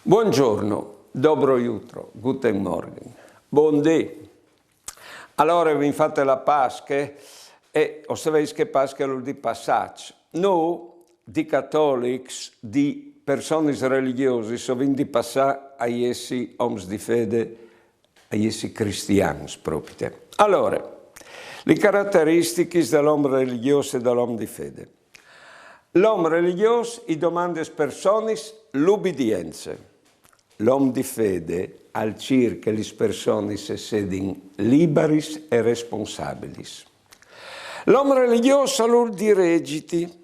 Buongiorno, dobro jutro, guten Morgen, buon dì. Allora vi fate la Pascha e sapete che Pascha vuol dire passaggio. Noi, di cattolici, di persone religiose, sovente passare a essi oms di fede, a essi cristiani proprio. Allora, le caratteristiche dell'uomo religioso e dell'uomo di fede. L'uomo religioso i domanda alle persone l'ubbidienza. L'uomo di fede al circa le persone si sedin liberis e responsabili. L'uomo religioso allora diregiti.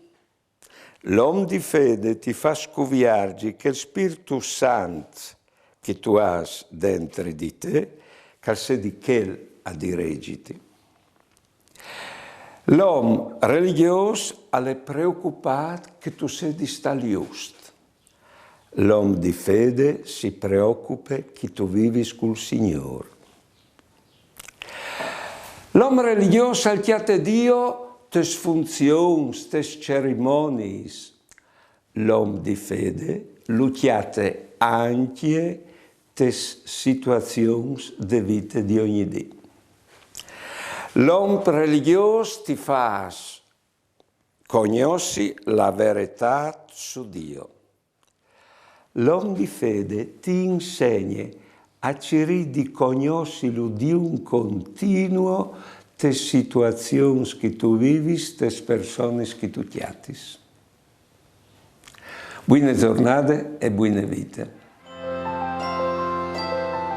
L'uomo di fede ti fa scoviargi che il Spirito Santo che tu hai dentro di te, che sei di quel a diregiti. L'uomo religioso è preoccupato che tu sei di sta giusto. L'uomo di fede si preoccupa che tu vivi col Signore. L'uomo religioso ha chiamato Dio tes funzioni, tes cerimonie. L'uomo di fede lo chiama anche tes situazioni di vita di ogni giorno. L'uomo religioso ti fa conoscere la verità su Dio. L'uomo di fede ti insegna a cercare di conoscere Dio continuo le situazioni che tu vivi, le persone che tu chiami. Buone giornate e buone vite.